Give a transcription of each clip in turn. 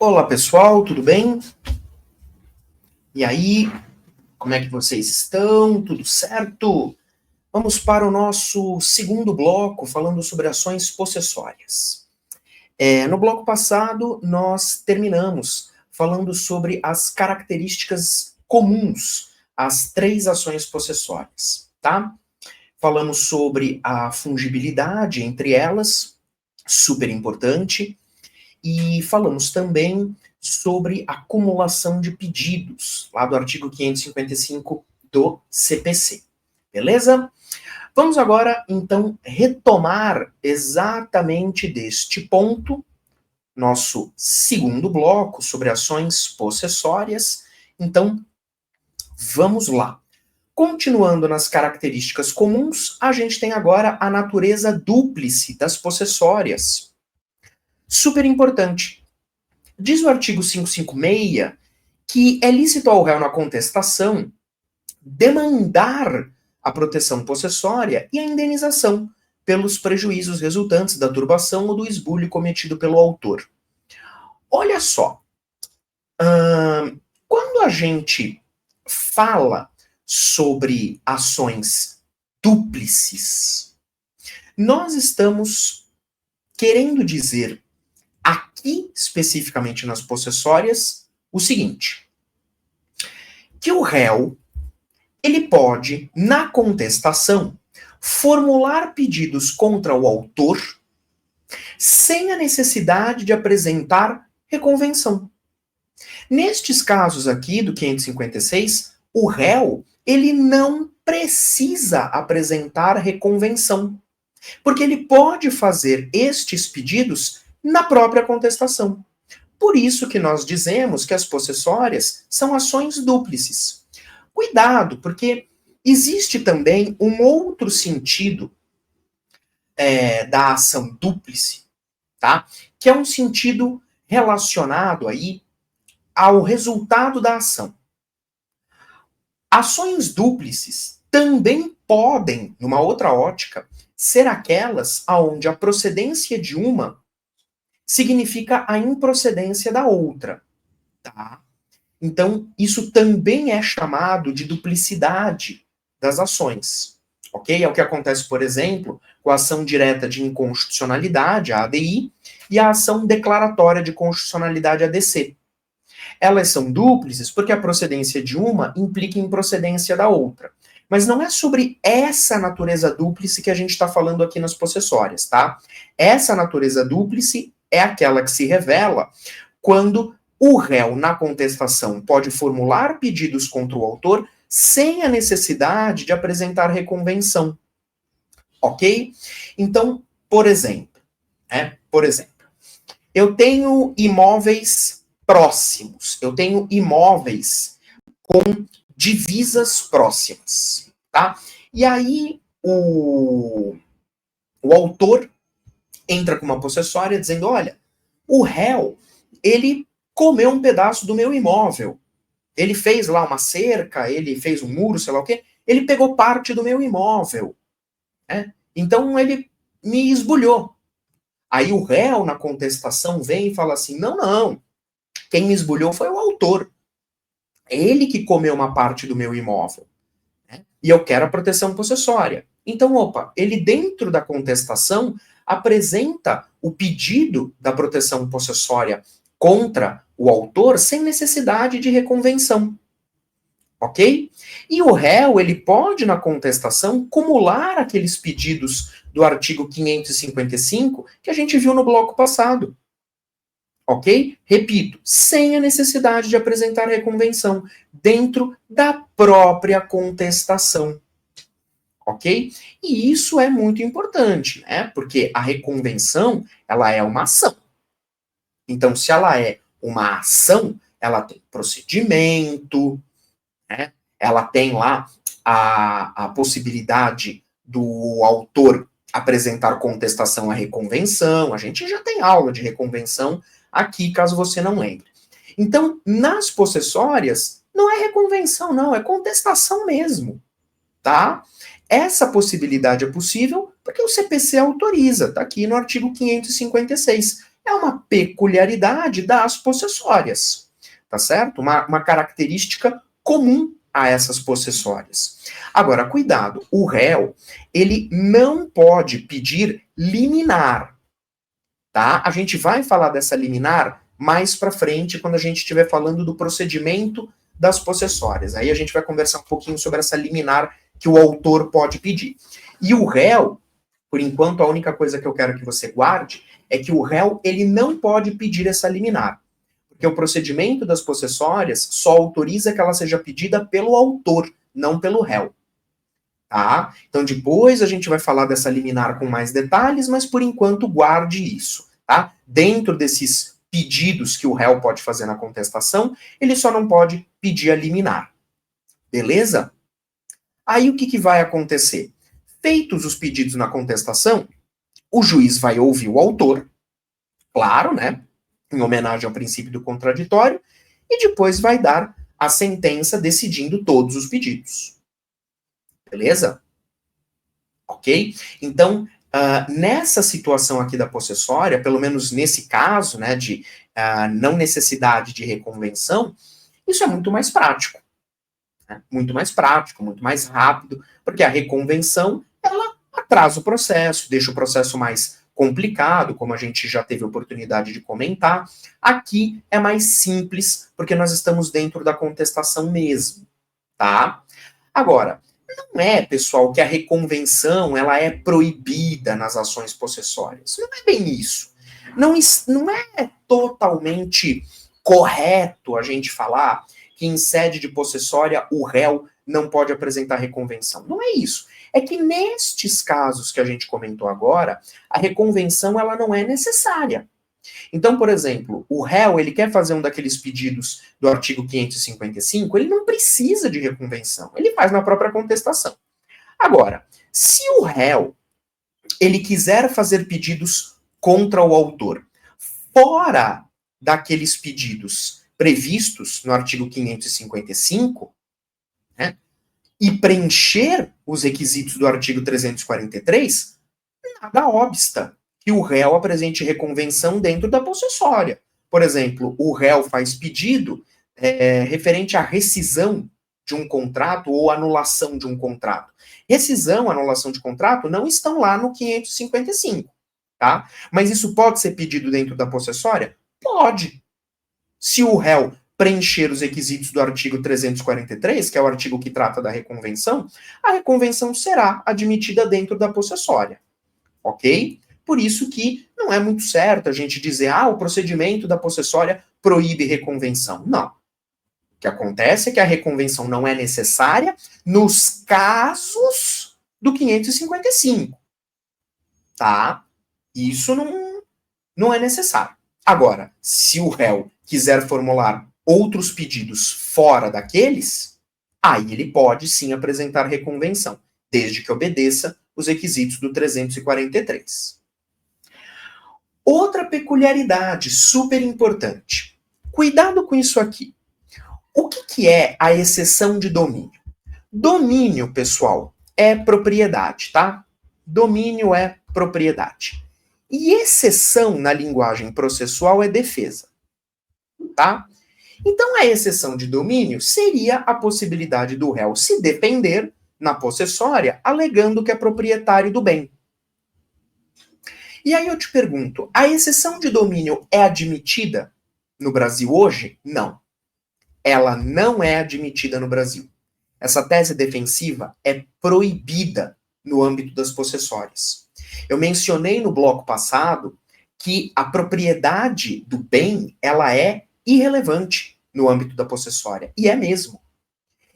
Olá pessoal, tudo bem? E aí, como é que vocês estão? Tudo certo? Vamos para o nosso segundo bloco, falando sobre ações possessórias. No bloco passado, nós terminamos falando sobre as características comuns às 3 ações possessórias, tá? Falamos sobre a fungibilidade entre elas, super importante, e falamos também sobre acumulação de pedidos, lá do artigo 555 do CPC. Beleza? Vamos agora, então, retomar exatamente deste ponto, nosso segundo bloco sobre ações possessórias. Então, vamos lá. Continuando nas características comuns, a gente tem agora a natureza dúplice das possessórias. Super importante. Diz o artigo 556 que é lícito ao réu na contestação demandar a proteção possessória e a indenização pelos prejuízos resultantes da turbação ou do esbulho cometido pelo autor. Olha só, quando a gente fala sobre ações dúplices, nós estamos querendo dizer aqui, especificamente nas possessórias, o seguinte: que o réu, ele pode, na contestação, formular pedidos contra o autor sem a necessidade de apresentar reconvenção. Nestes casos aqui, do 556, o réu, ele não precisa apresentar reconvenção, porque ele pode fazer estes pedidos na própria contestação. Por isso que nós dizemos que as possessórias são ações dúplices. Cuidado, porque existe também um outro sentido da ação dúplice, tá? Que é um sentido relacionado aí ao resultado da ação. Ações dúplices também podem, numa outra ótica, ser aquelas onde a procedência de uma significa a improcedência da outra, tá? Então, isso também é chamado de duplicidade das ações, ok? É o que acontece, por exemplo, com a ação direta de inconstitucionalidade, a ADI, e a ação declaratória de constitucionalidade, ADC. Elas são dúplices porque a procedência de uma implica em improcedência da outra. Mas não é sobre essa natureza dúplice que a gente está falando aqui nas possessórias, tá? Essa natureza dúplice é aquela que se revela quando o réu, na contestação, pode formular pedidos contra o autor sem a necessidade de apresentar reconvenção. Ok? Então, por exemplo, eu tenho imóveis próximos, eu tenho imóveis com divisas próximas, tá? E aí o autor entra com uma possessória dizendo, olha, o réu, ele comeu um pedaço do meu imóvel. Ele fez lá uma cerca, ele fez um muro, sei lá o quê. Ele pegou parte do meu imóvel. Né? Então ele me esbulhou. Aí o réu, na contestação, vem e fala assim, não. Quem me esbulhou foi o autor. É ele que comeu uma parte do meu imóvel. Né? E eu quero a proteção possessória. Então, ele dentro da contestação apresenta o pedido da proteção possessória contra o autor sem necessidade de reconvenção. Ok? E o réu, ele pode, na contestação, cumular aqueles pedidos do artigo 555 que a gente viu no bloco passado. Ok? Repito, sem a necessidade de apresentar reconvenção, dentro da própria contestação. Ok? E isso é muito importante, né? Porque a reconvenção, ela é uma ação. Então, se ela é uma ação, ela tem procedimento, né? Ela tem lá a possibilidade do autor apresentar contestação à reconvenção. A gente já tem aula de reconvenção aqui, caso você não lembre. Então, nas possessórias, não é reconvenção, não, é contestação mesmo, tá? Essa possibilidade é possível porque o CPC autoriza, tá aqui no artigo 556. É uma peculiaridade das possessórias, tá certo? Uma característica comum a essas possessórias. Agora, cuidado, o réu, ele não pode pedir liminar, tá? A gente vai falar dessa liminar mais para frente, quando a gente estiver falando do procedimento das possessórias. Aí a gente vai conversar um pouquinho sobre essa liminar que o autor pode pedir. E o réu, por enquanto, a única coisa que eu quero que você guarde é que o réu, ele não pode pedir essa liminar, porque o procedimento das possessórias só autoriza que ela seja pedida pelo autor, não pelo réu. Tá? Então depois a gente vai falar dessa liminar com mais detalhes, mas por enquanto guarde isso, tá? Dentro desses pedidos que o réu pode fazer na contestação, ele só não pode pedir a liminar. Beleza? Aí o que vai acontecer? Feitos os pedidos na contestação, o juiz vai ouvir o autor, claro, né? Em homenagem ao princípio do contraditório, e depois vai dar a sentença decidindo todos os pedidos. Beleza? Ok? Então, nessa situação aqui da possessória, pelo menos nesse caso, né, de não necessidade de reconvenção, isso é muito mais prático. Né? Muito mais prático, muito mais rápido, porque a reconvenção, ela atrasa o processo, deixa o processo mais complicado, como a gente já teve oportunidade de comentar. Aqui é mais simples, porque nós estamos dentro da contestação mesmo, tá? Agora, não é, pessoal, que a reconvenção ela é proibida nas ações possessórias. Não é bem isso. Não é totalmente correto a gente falar que em sede de possessória o réu não pode apresentar reconvenção. Não é isso. É que nestes casos que a gente comentou agora, a reconvenção ela não é necessária. Então, por exemplo, o réu, ele quer fazer um daqueles pedidos do artigo 555, ele não precisa de reconvenção, ele faz na própria contestação. Agora, se o réu, ele quiser fazer pedidos contra o autor, fora daqueles pedidos previstos no artigo 555, né, e preencher os requisitos do artigo 343, nada obsta que o réu apresente reconvenção dentro da possessória. Por exemplo, o réu faz pedido referente à rescisão de um contrato ou anulação de um contrato. Rescisão, anulação de contrato não estão lá no 555, tá? Mas isso pode ser pedido dentro da possessória? Pode. Se o réu preencher os requisitos do artigo 343, que é o artigo que trata da reconvenção, a reconvenção será admitida dentro da possessória. Ok? Por isso que não é muito certo a gente dizer, o procedimento da possessória proíbe reconvenção. Não. O que acontece é que a reconvenção não é necessária nos casos do 555. Tá? Isso não é necessário. Agora, se o réu quiser formular outros pedidos fora daqueles, aí ele pode sim apresentar reconvenção, desde que obedeça os requisitos do 343. Outra peculiaridade super importante. Cuidado com isso aqui. O que é a exceção de domínio? Domínio, pessoal, é propriedade, tá? Domínio é propriedade. E exceção na linguagem processual é defesa, tá? Então, a exceção de domínio seria a possibilidade do réu se defender na possessória, alegando que é proprietário do bem. E aí eu te pergunto, a exceção de domínio é admitida no Brasil hoje? Não. Ela não é admitida no Brasil. Essa tese defensiva é proibida no âmbito das possessórias. Eu mencionei no bloco passado que a propriedade do bem, ela é irrelevante no âmbito da possessória. E é mesmo.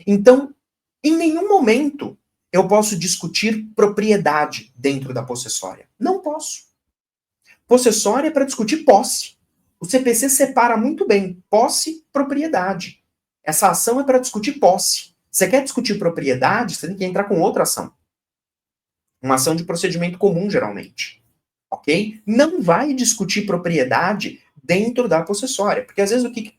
Então, em nenhum momento eu posso discutir propriedade dentro da possessória. Não posso. Possessória é para discutir posse. O CPC separa muito bem posse e propriedade. Essa ação é para discutir posse. Você quer discutir propriedade, você tem que entrar com outra ação. Uma ação de procedimento comum, geralmente. Ok? Não vai discutir propriedade dentro da possessória. Porque às vezes o que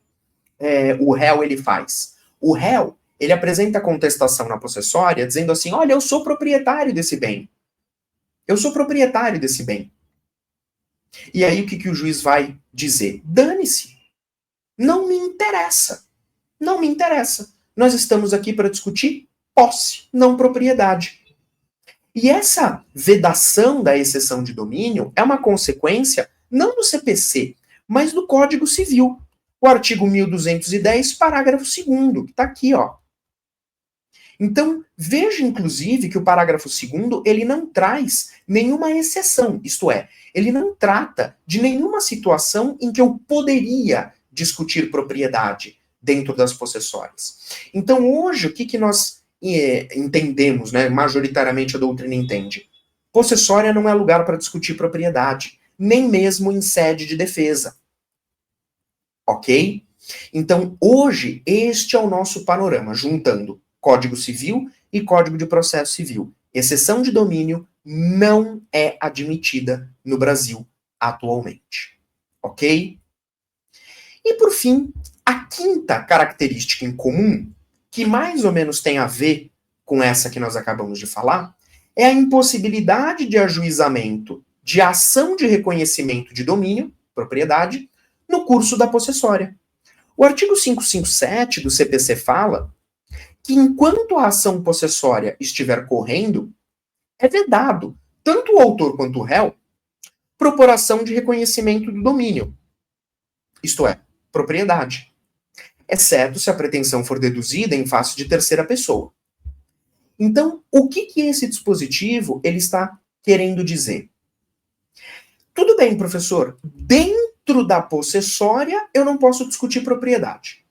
o réu ele faz? O réu, ele apresenta a contestação na possessória dizendo assim, olha, eu sou proprietário desse bem. Eu sou proprietário desse bem. E aí o que o juiz vai dizer? Dane-se. Não me interessa. Não me interessa. Nós estamos aqui para discutir posse, não propriedade. E essa vedação da exceção de domínio é uma consequência não do CPC, mas do Código Civil. O artigo 1210, parágrafo 2º, que está aqui, ó. Então, veja, inclusive, que o parágrafo 2º, ele não traz nenhuma exceção, isto é, ele não trata de nenhuma situação em que eu poderia discutir propriedade dentro das possessórias. Então, hoje, o que nós entendemos, né, majoritariamente a doutrina entende? Possessória não é lugar para discutir propriedade, nem mesmo em sede de defesa. Ok? Então, hoje, este é o nosso panorama, juntando Código Civil e Código de Processo Civil. Exceção de domínio não é admitida no Brasil atualmente. Ok? E, por fim, a quinta característica em comum, que mais ou menos tem a ver com essa que nós acabamos de falar, é a impossibilidade de ajuizamento de ação de reconhecimento de domínio, propriedade, no curso da possessória. O artigo 557 do CPC fala que enquanto a ação possessória estiver correndo, é vedado, tanto o autor quanto o réu, propor ação de reconhecimento do domínio, isto é, propriedade, exceto se a pretensão for deduzida em face de terceira pessoa. Então, o que esse dispositivo ele está querendo dizer? Tudo bem, professor, dentro da possessória eu não posso discutir propriedade.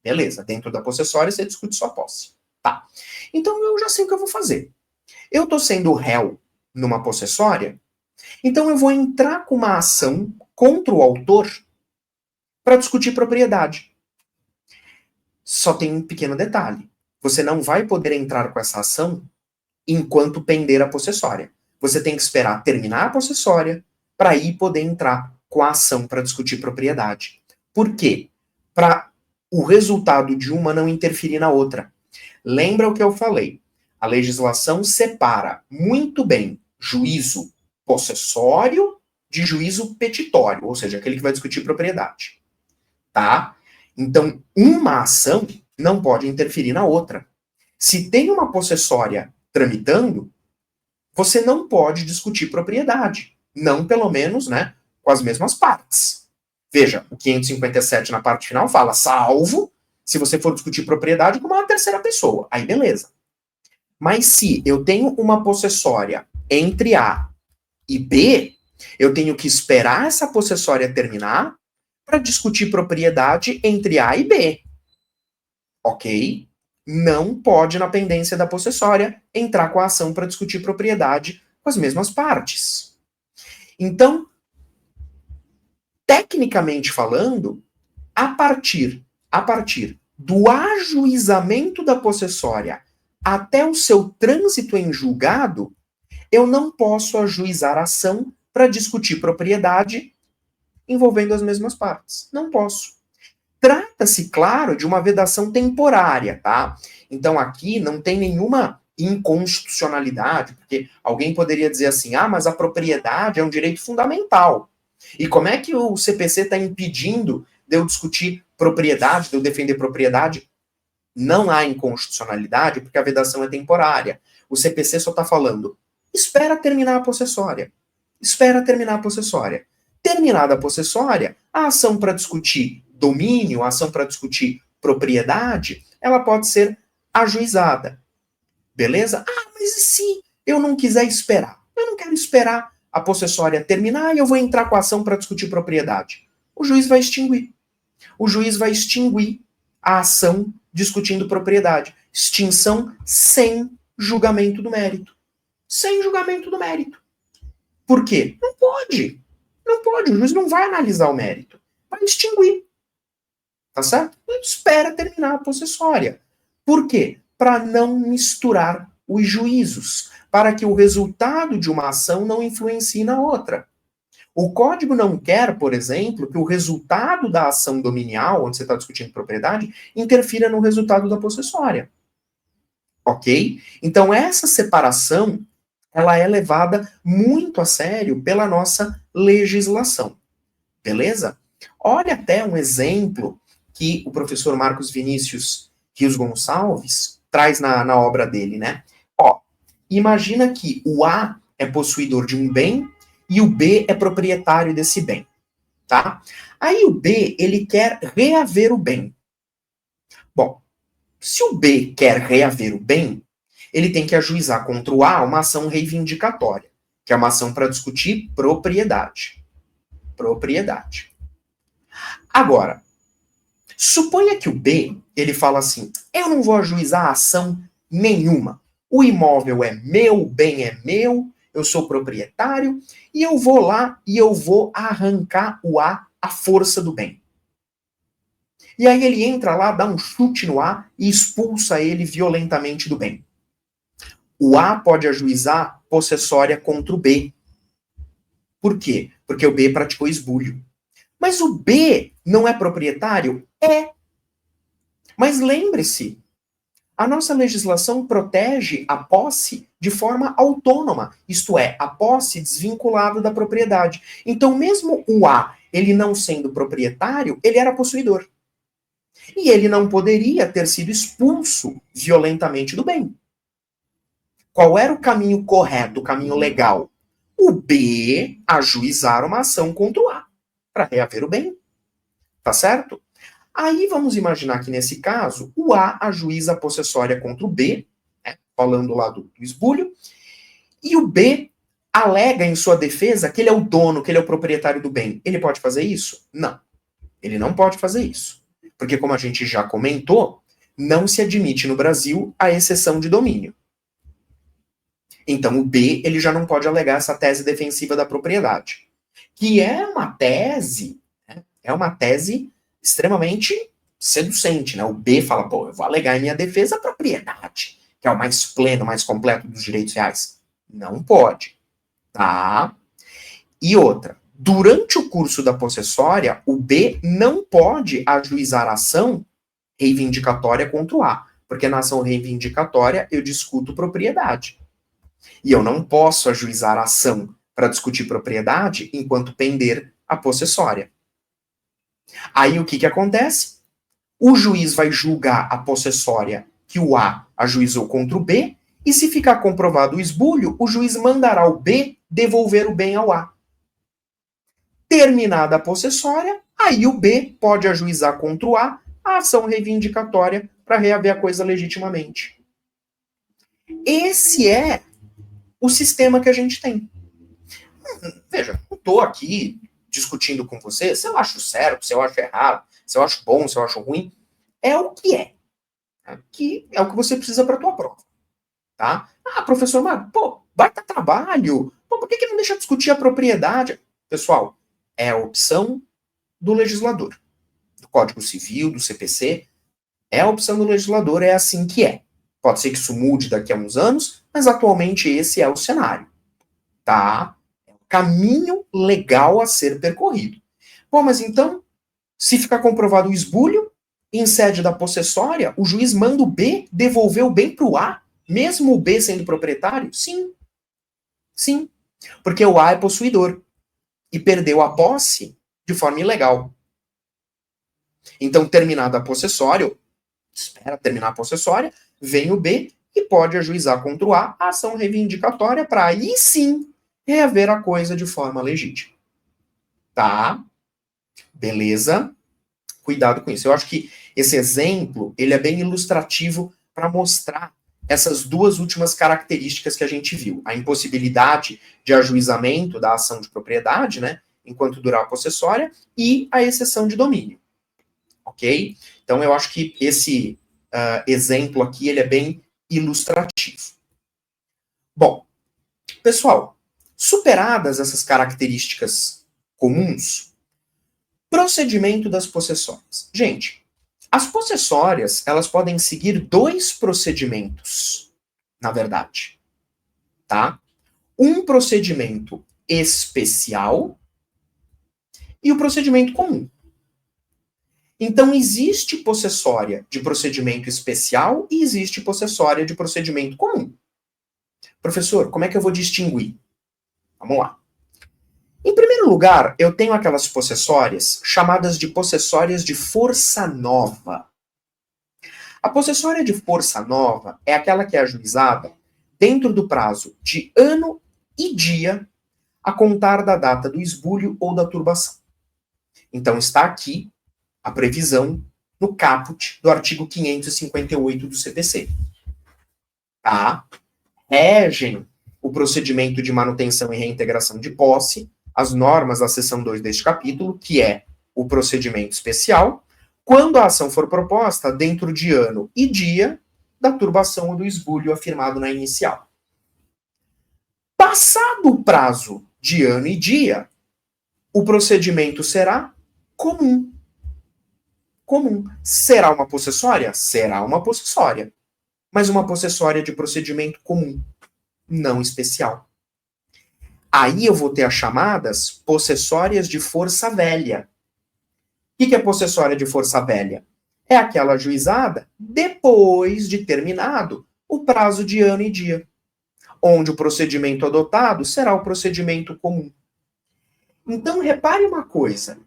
Beleza, dentro da possessória você discute sua posse. Tá. Então eu já sei o que eu vou fazer. Eu tô sendo réu numa possessória, então eu vou entrar com uma ação contra o autor para discutir propriedade. Só tem um pequeno detalhe. Você não vai poder entrar com essa ação enquanto pender a possessória. Você tem que esperar terminar a possessória para aí poder entrar com a ação para discutir propriedade. Por quê? Para o resultado de uma não interferir na outra. Lembra o que eu falei? A legislação separa muito bem juízo possessório de juízo petitório, ou seja, aquele que vai discutir propriedade. Tá? Então, uma ação não pode interferir na outra. Se tem uma possessória tramitando, você não pode discutir propriedade. Não, pelo menos, né, com as mesmas partes. Veja, o 557 na parte final fala, salvo se você for discutir propriedade com uma terceira pessoa. Aí beleza. Mas se eu tenho uma possessória entre A e B, eu tenho que esperar essa possessória terminar para discutir propriedade entre A e B. Ok? Não pode, na pendência da possessória, entrar com a ação para discutir propriedade com as mesmas partes. Então, tecnicamente falando, a partir do ajuizamento da possessória até o seu trânsito em julgado, eu não posso ajuizar a ação para discutir propriedade envolvendo as mesmas partes. Não posso. Trata-se, claro, de uma vedação temporária, tá? Então aqui não tem nenhuma inconstitucionalidade, porque alguém poderia dizer assim, mas a propriedade é um direito fundamental. E como é que o CPC está impedindo de eu discutir propriedade, de eu defender propriedade? Não há inconstitucionalidade, porque a vedação é temporária. O CPC só está falando, espera terminar a possessória. Espera terminar a possessória. Terminada a possessória, a ação para discutir domínio, a ação para discutir propriedade, ela pode ser ajuizada. Beleza? Mas e se eu não quiser esperar? Eu não quero esperar a possessória terminar e eu vou entrar com a ação para discutir propriedade. O juiz vai extinguir. O juiz vai extinguir a ação discutindo propriedade. Extinção sem julgamento do mérito. Sem julgamento do mérito. Por quê? Não pode. Não pode. O juiz não vai analisar o mérito. Vai extinguir. Tá certo? Ele espera terminar a possessória. Por quê? Para não misturar os juízos. Para que o resultado de uma ação não influencie na outra. O código não quer, por exemplo, que o resultado da ação dominial, onde você está discutindo propriedade, interfira no resultado da possessória. Ok? Então, essa separação ela é levada muito a sério pela nossa legislação. Beleza? Olha até um exemplo que o professor Marcos Vinícius Rios Gonçalves traz na obra dele, né? Ó, imagina que o A é possuidor de um bem e o B é proprietário desse bem, tá? Aí o B, ele quer reaver o bem. Bom, se o B quer reaver o bem, ele tem que ajuizar contra o A uma ação reivindicatória, que é uma ação para discutir propriedade. Propriedade. Agora, suponha que o B, ele fala assim, eu não vou ajuizar ação nenhuma. O imóvel é meu, o bem é meu, eu sou proprietário, e eu vou lá e eu vou arrancar o A à força do bem. E aí ele entra lá, dá um chute no A e expulsa ele violentamente do bem. O A pode ajuizar possessória contra o B. Por quê? Porque o B praticou esbulho. Mas o B não é proprietário? É. Mas lembre-se, a nossa legislação protege a posse de forma autônoma, isto é, a posse desvinculada da propriedade. Então, mesmo o A, ele não sendo proprietário, ele era possuidor. E ele não poderia ter sido expulso violentamente do bem. Qual era o caminho correto, o caminho legal? O B ajuizar uma ação contra o A, para reaver o bem. Tá certo? Aí vamos imaginar que nesse caso, o A ajuiza a possessória contra o B, né, falando lá do esbulho, e o B alega em sua defesa que ele é o dono, que ele é o proprietário do bem. Ele pode fazer isso? Não. Ele não pode fazer isso. Porque, como a gente já comentou, não se admite no Brasil a exceção de domínio. Então, o B ele já não pode alegar essa tese defensiva da propriedade, que é uma tese, né, é uma tese extremamente seducente, né? O B fala, pô, eu vou alegar em minha defesa a propriedade, que é o mais pleno, mais completo dos direitos reais. Não pode, tá? E outra, durante o curso da possessória, o B não pode ajuizar a ação reivindicatória contra o A, porque na ação reivindicatória eu discuto propriedade. E eu não posso ajuizar a ação para discutir propriedade enquanto pender a possessória. Aí o que acontece? O juiz vai julgar a possessória que o A ajuizou contra o B, e se ficar comprovado o esbulho, o juiz mandará o B devolver o bem ao A. Terminada a possessória, aí o B pode ajuizar contra o A ação reivindicatória para reaver a coisa legitimamente. Esse é o sistema que a gente tem. Veja, não estou aqui discutindo com você se eu acho certo, se eu acho errado, se eu acho bom, se eu acho ruim. É o que é. Que é o que você precisa para a tua prova. Tá? Ah, professor, mas, pô, vai dar trabalho. Pô, por que não deixa discutir a propriedade? Pessoal, é a opção do legislador. Do Código Civil, do CPC. É a opção do legislador, é assim que é. Pode ser que isso mude daqui a uns anos, mas atualmente esse é o cenário. Tá? É o caminho legal a ser percorrido. Bom, mas então, se ficar comprovado o esbulho, em sede da possessória, o juiz manda o B devolver o bem para o A, mesmo o B sendo proprietário? Sim. Sim. Porque o A é possuidor e perdeu a posse de forma ilegal. Então, terminada a possessória, espera terminar a possessória, vem o B e pode ajuizar contra o A a ação reivindicatória para aí sim reaver a coisa de forma legítima. Tá? Beleza? Cuidado com isso. Eu acho que esse exemplo ele é bem ilustrativo para mostrar essas duas últimas características que a gente viu. A impossibilidade de ajuizamento da ação de propriedade, né, enquanto durar a possessória, e a exceção de domínio. Ok? Então eu acho que esse exemplo aqui ele é bem ilustrativo. Bom, pessoal, superadas essas características comuns, procedimento das possessórias. Gente, as possessórias, elas podem seguir dois procedimentos, na verdade, tá? Um procedimento especial e o procedimento comum. Então, existe possessória de procedimento especial e existe possessória de procedimento comum. Professor, como é que eu vou distinguir? Vamos lá. Em primeiro lugar, eu tenho aquelas possessórias chamadas de possessórias de força nova. A possessória de força nova é aquela que é ajuizada dentro do prazo de ano e dia a contar da data do esbulho ou da turbação. Então está aqui a previsão no caput do artigo 558 do CPC. Tá? Regem o procedimento de manutenção e reintegração de posse, as normas da seção 2 deste capítulo, que é o procedimento especial, quando a ação for proposta dentro de ano e dia da turbação ou do esbulho afirmado na inicial. Passado o prazo de ano e dia, o procedimento será comum. Comum. Será uma possessória? Será uma possessória. Mas uma possessória de procedimento comum, não especial. Aí eu vou ter as chamadas possessórias de força velha. O que é possessória de força velha? É aquela ajuizada depois de terminado o prazo de ano e dia, onde o procedimento adotado será o procedimento comum. Então, repare uma coisa.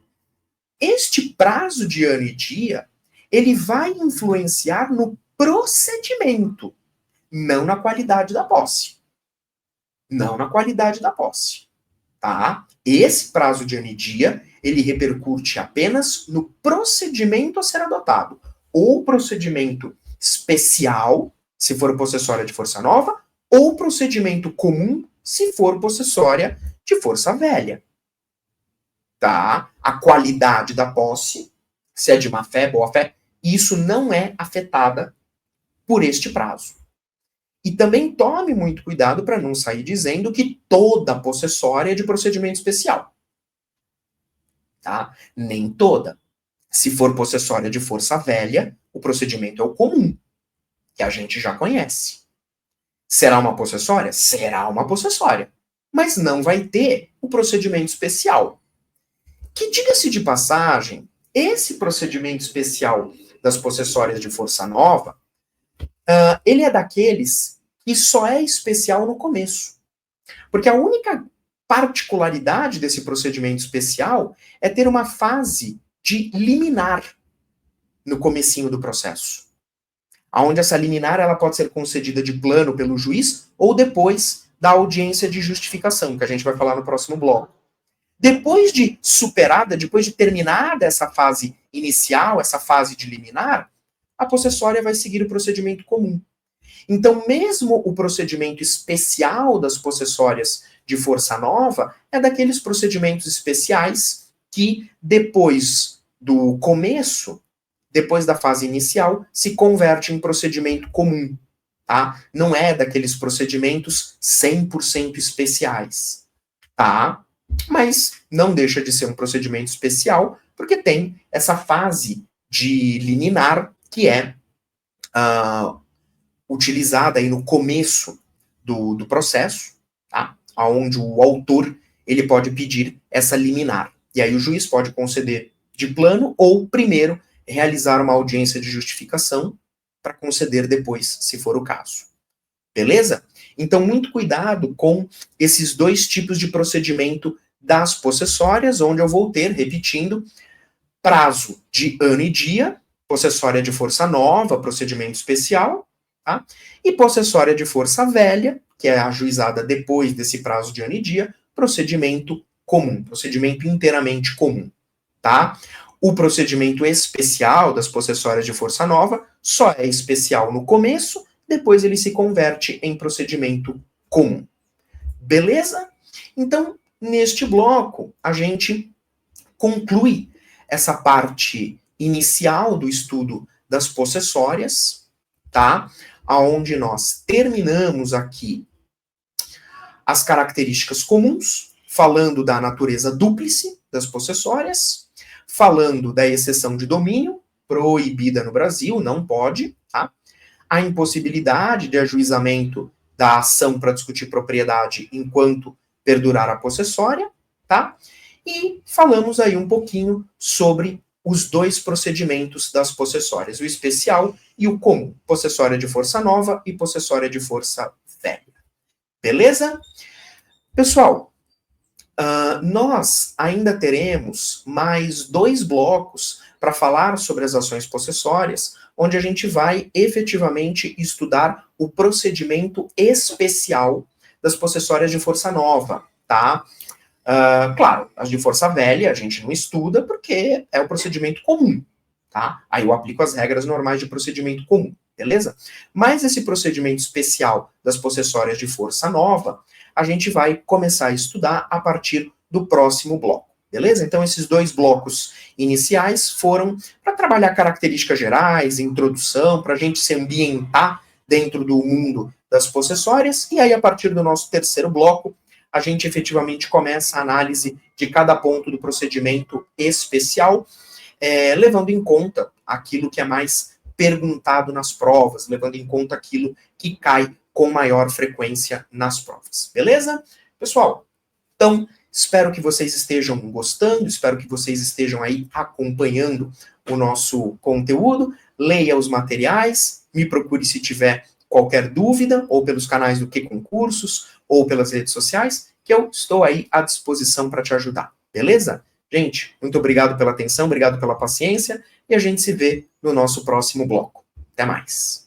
Este prazo de ano e dia, ele vai influenciar no procedimento, não na qualidade da posse. Não na qualidade da posse. Tá? Esse prazo de ano e dia, ele repercute apenas no procedimento a ser adotado. Ou procedimento especial, se for possessória de força nova, ou procedimento comum, se for possessória de força velha. Tá? A qualidade da posse, se é de má fé, boa fé, isso não é afetada por este prazo. E também tome muito cuidado para não sair dizendo que toda possessória é de procedimento especial. Tá? Nem toda. Se for possessória de força velha, o procedimento é o comum, que a gente já conhece. Será uma possessória? Será uma possessória. Mas não vai ter o procedimento especial. Que, diga-se de passagem, esse procedimento especial das possessórias de força nova, ele é daqueles que só é especial no começo. Porque a única particularidade desse procedimento especial é ter uma fase de liminar no comecinho do processo. Onde essa liminar ela pode ser concedida de plano pelo juiz ou depois da audiência de justificação, que a gente vai falar no próximo bloco. Depois de superada, depois de terminada essa fase inicial, essa fase de liminar, a possessória vai seguir o procedimento comum. Então, mesmo o procedimento especial das possessórias de força nova é daqueles procedimentos especiais que, depois do começo, depois da fase inicial, se converte em procedimento comum. Tá? Não é daqueles procedimentos 100% especiais. Tá? Mas não deixa de ser um procedimento especial, porque tem essa fase de liminar que é utilizada aí no começo do processo, tá? Onde o autor ele pode pedir essa liminar. E aí o juiz pode conceder de plano ou, primeiro, realizar uma audiência de justificação para conceder depois, se for o caso. Beleza? Então, muito cuidado com esses dois tipos de procedimento das possessórias, onde eu vou ter, repetindo, prazo de ano e dia, possessória de força nova, procedimento especial, tá? E possessória de força velha, que é ajuizada depois desse prazo de ano e dia, procedimento comum, procedimento inteiramente comum, tá? O procedimento especial das possessórias de força nova só é especial no começo, depois ele se converte em procedimento comum. Beleza? Então, neste bloco, a gente conclui essa parte inicial do estudo das possessórias, tá? Aonde nós terminamos aqui as características comuns, falando da natureza dúplice das possessórias, falando da exceção de domínio, proibida no Brasil, não pode, tá? A impossibilidade de ajuizamento da ação para discutir propriedade enquanto perdurar a possessória, tá? E falamos aí um pouquinho sobre os dois procedimentos das possessórias, o especial e o comum, possessória de força nova e possessória de força velha. Beleza? Pessoal, nós ainda teremos mais 2 blocos para falar sobre as ações possessórias, onde a gente vai efetivamente estudar o procedimento especial das possessórias de força nova, tá? Claro, as de força velha a gente não estuda porque é o procedimento comum, tá? Aí eu aplico as regras normais de procedimento comum, beleza? Mas esse procedimento especial das possessórias de força nova, a gente vai começar a estudar a partir do próximo bloco, beleza? Então esses 2 blocos iniciais foram para trabalhar características gerais, introdução, para a gente se ambientar dentro do mundo das possessórias, e aí a partir do nosso terceiro bloco, a gente efetivamente começa a análise de cada ponto do procedimento especial, levando em conta aquilo que é mais perguntado nas provas, levando em conta aquilo que cai com maior frequência nas provas. Beleza? Pessoal, então, espero que vocês estejam gostando, espero que vocês estejam aí acompanhando o nosso conteúdo, leia os materiais, me procure se tiver qualquer dúvida, ou pelos canais do Que Concursos, ou pelas redes sociais, que eu estou aí à disposição para te ajudar, beleza? Gente, muito obrigado pela atenção, obrigado pela paciência, e a gente se vê no nosso próximo bloco. Até mais.